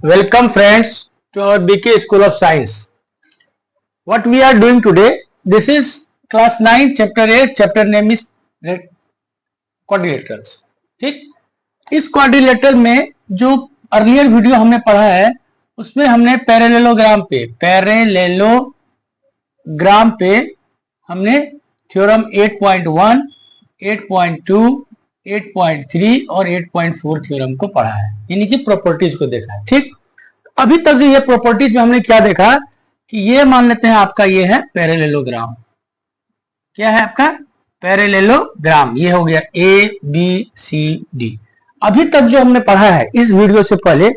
Welcome friends to our BK School of Science. What we are doing today, this is class 9 chapter 8, chapter name is quadrilaterals. ठीक, इस quadrilateral में जो earlier video हमने पढ़ा है उसमें हमने पैरेललोग्राम पे हमने थ्योरम 8.1, 8.2, 8.3 और 8.4 थ्योरम को पढ़ा है, यानी कि प्रॉपर्टीज को देखा है। ठीक, अभी तक ये प्रॉपर्टीज में हमने क्या देखा कि ये मान लेते हैं आपका ये है पैरेललोग्राम। क्या है आपका पैरेललोग्राम? ये हो गया ए बी सी डी। अभी तक जो हमने पढ़ा है इस वीडियो से पहले,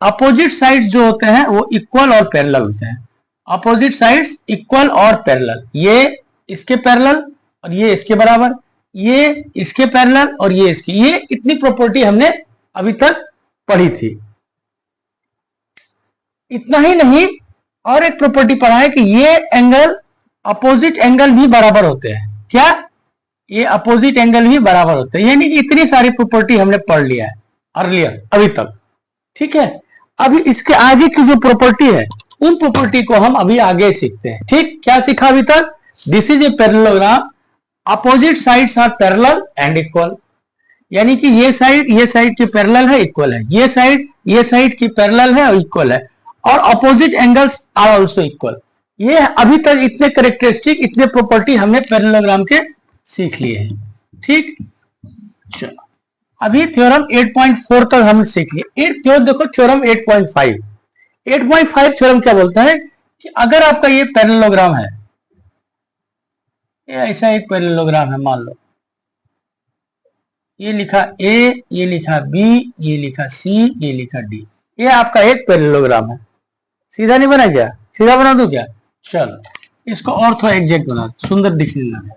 अपोजिट साइड्स जो होते हैं वो इक्वल और पैरेलल होते हैं। अपोजिट साइड्स इक्वल और पैरेलल, ये इसके पैरेलल और ये इसके बराबर, ये इसके पैरेलल और ये इसकी, ये इतनी प्रॉपर्टी हमने अभी तक पढ़ी थी। इतना ही नहीं, और एक प्रॉपर्टी पढ़ा है कि ये एंगल अपोजिट एंगल भी बराबर होते हैं। क्या? ये अपोजिट एंगल भी बराबर होते हैं, यानी कि इतनी सारी प्रॉपर्टी हमने पढ़ लिया है अर्लियर अभी तक। ठीक है, अभी इसके आगे की जो प्रॉपर्टी है उन प्रॉपर्टी को हम अभी आगे सीखते हैं। ठीक, क्या सीखा अभी तक? This is a parallelogram, opposite sides are parallel and equal, यानी कि ये साइड की पैरेलल है, इक्वल है, ये साइड की पैरेलल है और इक्वल है, और opposite angles are also equal. ये अभी तक इतने कैरेक्टरिस्टिक, इतने प्रॉपर्टी हमने पैरेललोग्राम के सीख लिए हैं। ठीक, चलो अभी थ्योरम 8.4 तक हमने सीख लिया। देखो थ्योरम 8.5 थ्योरम क्या बोलता है कि अगर आपका ये पैरेललोग्राम है, ये ऐसा एक पैरेललोग्राम है, मान लो ये लिखा ए, ये लिखा बी, ये लिखा सी, ये लिखा डी, ये आपका एक पैरेललोग्राम है। सीधा नहीं बना क्या? सीधा बना दो क्या? चलो इसको और थोड़ा एग्जैक्ट बना दो, सुंदर दिखने लगा।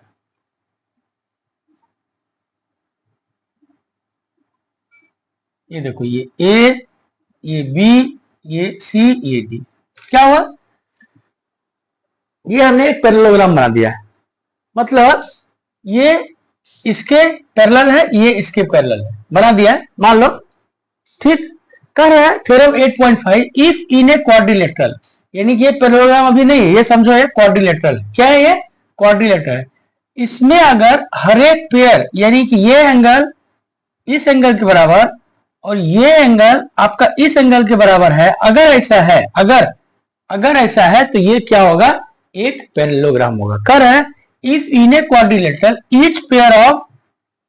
ये देखो, ये ए, ये बी, ये सी, ये डी, क्या हुआ? ये हमने एक पैरेललोग्राम बना दिया है। मतलब ये इसके पैरेलल है, ये इसके पैरेलल है, बना दिया है, मान लो। ठीक, कह रहा है theorem 8.5, if in a quadrilateral, यानी कि ये पैरेललोग्राम अभी नहीं है, ये समझो ये क्वाड्रिलेटरल। क्या है? ये क्वाड्रिलेटरल है। इसमें अगर हर एक पेयर, यानी कि ये एंगल इस एंगल के बराबर और ये एंगल आपका इस एंगल के बराबर है, अगर ऐसा है, अगर ऐसा है तो ये क्या होगा? एक पैरेललोग्राम होगा। कह रहा है if in a quadrilateral each pair of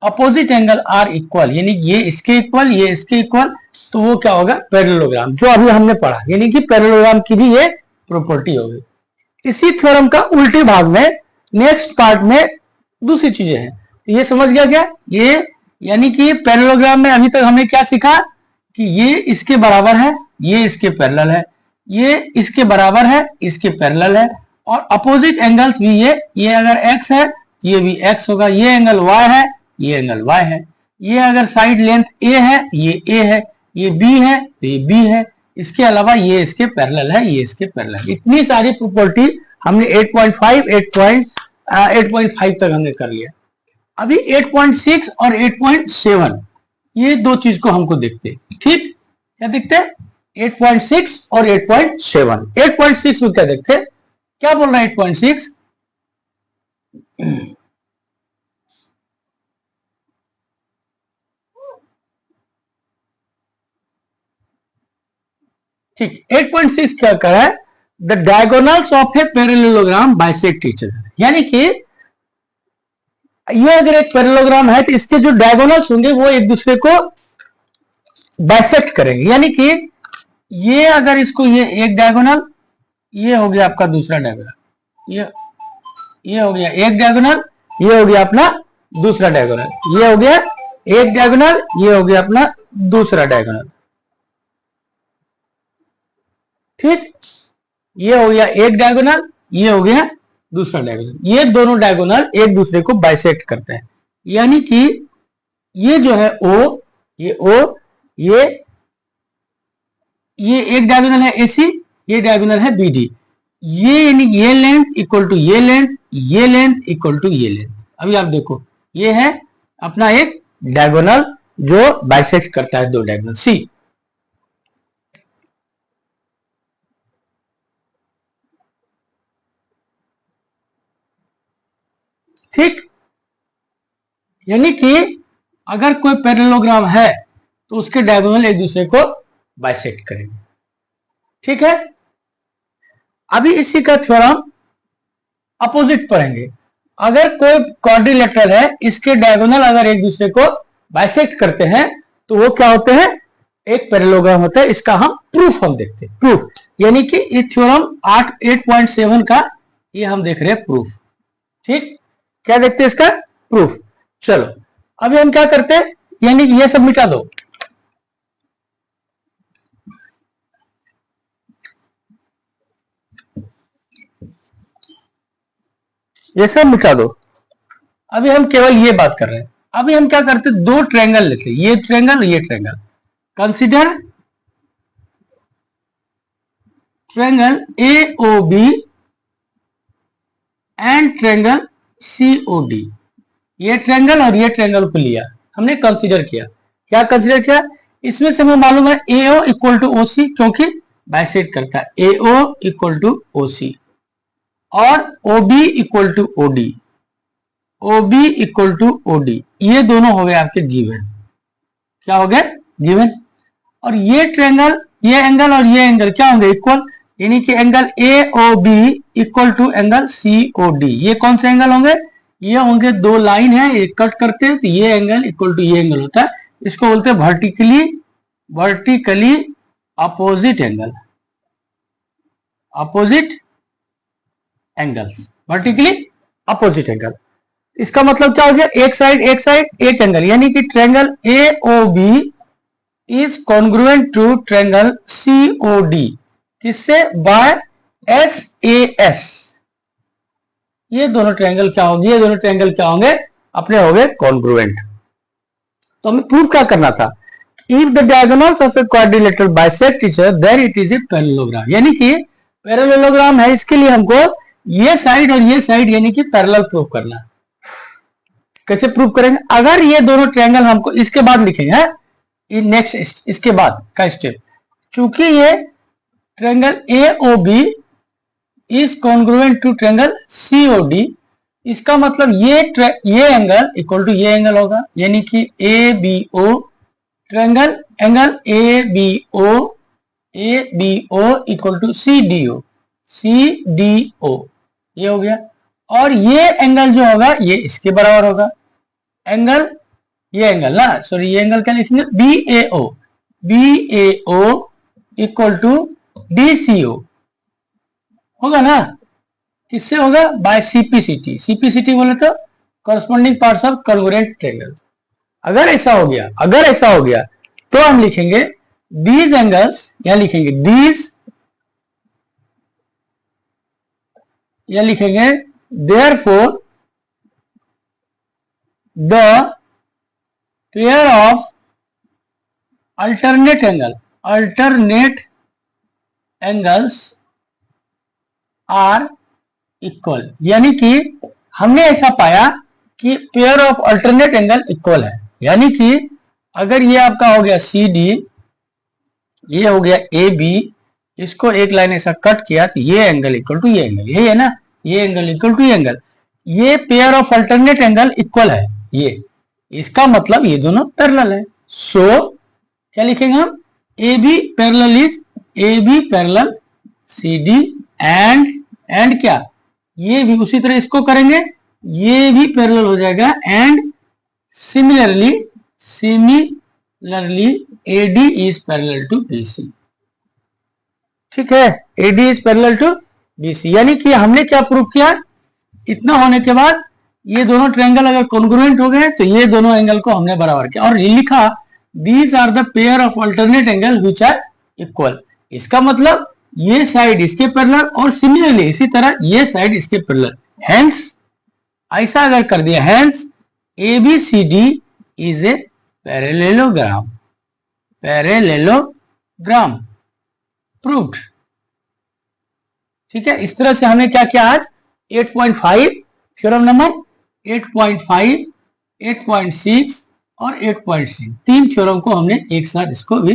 opposite angle are equal, यानी ये इसके इक्वल, ये इसके इक्वल, तो वो क्या होगा? पैरेललोग्राम, जो अभी हमने पढ़ा, यानी कि पैरेललोग्राम की भी ये प्रॉपर्टी होगी। इसी थ्योरम का उल्टे भाग में नेक्स्ट पार्ट में दूसरी चीजें हैं। तो ये समझ गया क्या? ये यानी कि पैरेललोग्राम में अभी तक हमने क्या सीखा कि ये इसके बराबर है, ये इसके पैरेलल है, ये इसके बराबर है, इसके पैरेलल है, और अपोजिट एंगल्स भी ये अगर x है ये भी x होगा, ये एंगल y है, ये एंगल y है, ये अगर साइड लेंथ a है, ये a है, ये b है तो ये b है, इसके अलावा ये इसके पैरेलल है, ये इसके पैरेलल है। इतनी सारी प्रॉपर्टी हमने 8.5 तक हमने कर लिया। अभी 8.6 और 8.7 ये दो चीज को हमको देखते हैं। ठीक, क्या देखते हैं? 8.6 और 8.7। 8.6 में क्या देखते हैं? क्या बोल रहा है 8.6? ठीक, 8.6 क्या कह रहा है? The diagonals of a parallelogram bisect each other, यानी कि ये अगर एक पैरेललोग्राम है तो इसके जो डायगोनल्स होंगे वो एक दूसरे को बाइसेक्ट करेंगे, यानी कि ये अगर इसको, ये एक डायगोनल, ये हो गया आपका दूसरा डायगोनल, ये हो गया एक डायगोनल, ये हो गया अपना दूसरा डायगोनल, ये हो गया एक डायगोनल, ये हो गया अपना दूसरा डायगोनल। ठीक, ये हो गया एक डायगोनल, ये हो गया दूसरा डायगोनल। ये दोनों डायगोनल एक दूसरे को बाइसेक्ट करते हैं, यानी कि ये जो है O, ये O, ये एक डायगोनल है AC, ये डायगोनल है BD, ये यानी ये लेंथ इक्वल टू ये लेंथ, ये लेंथ इक्वल टू ये लेंथ। अभी आप देखो, ये है अपना एक डायगोनल जो बाइसेक्ट करता है दो डायगोनल C। ठीक, यानी कि अगर कोई पैरेललोग्राम है तो उसके डायगोनल एक दूसरे को बाइसेक्ट करेंगे। ठीक है, अभी इसी का थ्योरम अपोजिट पढ़ेंगे। अगर कोई क्वाड्रिलेटरल है, इसके डायगोनल अगर एक दूसरे को बाइसेक्ट करते हैं तो वो क्या होते हैं, एक पैरेललोग्राम होता है। इसका हम प्रूफ हम देखते हैं, प्रूफ यानी कि ये थ्योरम 8.7 का ये हम देख रहे हैं प्रूफ। ठीक, क्या देखते हैं इसका प्रूफ। चलो अभी हम क्या करते हैं, यानी कि ये सब मिटा दो, ये सब मिटा दो। अभी हम केवल ये बात कर रहे हैं। अभी हम क्या करते हैं, दो ट्रायंगल लेते हैं, ये ट्रायंगल ये triangle. Consider triangle AOB and triangle COD। ये ट्रायंगल और ये ट्रायंगल को लिया हमने, कंसीडर किया। क्या कंसीडर किया, इसमें से हमें मालूम है AO इक्वल टू OC, क्योंकि बाइसेक्ट करता है। AO इक्वल टू OC और OB equal to OD, OB equal to OD, ये दोनों हो गए आपके गिवन। क्या हो गए, गिवन। और ये ट्रायंगल, ये एंगल और ये एंगल क्या होंगे, इक्वल, यानी कि angle AOB equal to angle COD। ये कौन से एंगल होंगे, ये होंगे दो लाइन है, ये कट करते हैं तो ये एंगल इक्वल टू ये एंगल होता है। इसको बोलते हैं vertically opposite angle, opposite angles, vertically opposite angle. इसका मतलब क्या हो गया, एक साइड एक एंगल, यानी कि triangle AOB is congruent to triangle COD, किससे, बाय SAS। ये दोनों ट्रायंगल क्या होंगे, ये दोनों ट्रायंगल क्या होंगे, अपने हो गए कॉन्ग्रुएंट। तो हमें प्रूव क्या करना था, if the diagonals of a quadrilateral bisect each other there it is a parallelogram. यानी कि पैरेललोग्राम है, इसके लिए हमको ये साइड और ये साइड यानी कि पैरेलल प्रूव करना है। कैसे प्रूव करेंगे, अगर ये दोनों ट्रायंगल हमको इसके बाद लिखेंगे, नेक्स्ट इसके बाद का स्टेप, चूंकि ये triangle AOB is congruent to triangle COD, इसका मतलब ये एंगल इक्वल टू ये एंगल होगा, यानी कि ABO triangle angle ABO equal to CDO, ये हो गया। और ये एंगल जो होगा ये इसके बराबर होगा, एंगल ये एंगल ना, सॉरी ये एंगल क्या लिखेंगे, BAO इक्वल टू DCO होगा ना, किससे होगा, बाय CPCT बोले तो corresponding parts of congruent triangle. अगर ऐसा हो गया तो हम लिखेंगे दीज एंगल्स, या लिखेंगे दीज, या लिखेंगे therefore the pair of alternate angles are equal। यानी कि हमने ऐसा पाया कि pair of alternate angle equal है, यानी कि अगर ये आपका हो गया CD, ये हो गया AB, इसको एक लाइन ऐसा कट किया तो ये एंगल इक्वल टू ये एंगल, यही है ना, ये एंगल इक्वल टू ये एंगल, ये pair of alternate angle equal है, ये इसका मतलब ये दोनों पैरेलल है। सो क्या लिखेंगे हम, AB पैरेलल CD एंड क्या, ये भी उसी तरह इसको करेंगे, ये भी पैरेलल हो जाएगा, and similarly AD is parallel to BC। ठीक है, AD is parallel to BC, यानी कि हमने क्या प्रूव किया, इतना होने के बाद ये दोनों ट्रायंगल अगर कॉन्ग्रुएंट हो गए तो ये दोनों एंगल को हमने बराबर किया और लिखा these are the pair of alternate angle which are equal. इसका मतलब ये साइड इसके पैरेलल और सिमिलरली इसी तरह ये साइड इसके पैरेलल, हेंस ऐसा अगर कर दिया, hence ABCD is a parallelogram proved. ठीक है, इस तरह से हमने क्या किया आज 8.5 थ्योरम नंबर 8.5, 8.6 और 8.6 तीन थ्योरम को हमने एक साथ इसको भी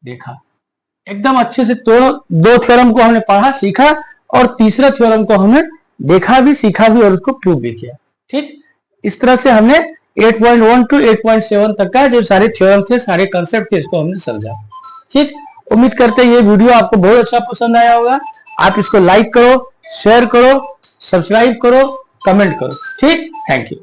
देखा एकदम अच्छे से। तो दो थ्योरम को हमने पढ़ा सीखा और तीसरा थ्योरम को हमने देखा भी सीखा भी और उसको प्रूव भी किया। ठीक, इस तरह से हमने 8.1 टू 8.7 तक का जो सारे थ्योरम थे, सारे कंसेप्ट थे, इसको हमने समझा। ठीक, उम्मीद करते हैं ये वीडियो आपको बहुत अच्छा पसंद आया होगा। आप इसको लाइक करो, शेयर करो, सब्सक्राइब करो, कमेंट करो। ठीक, थैंक यू।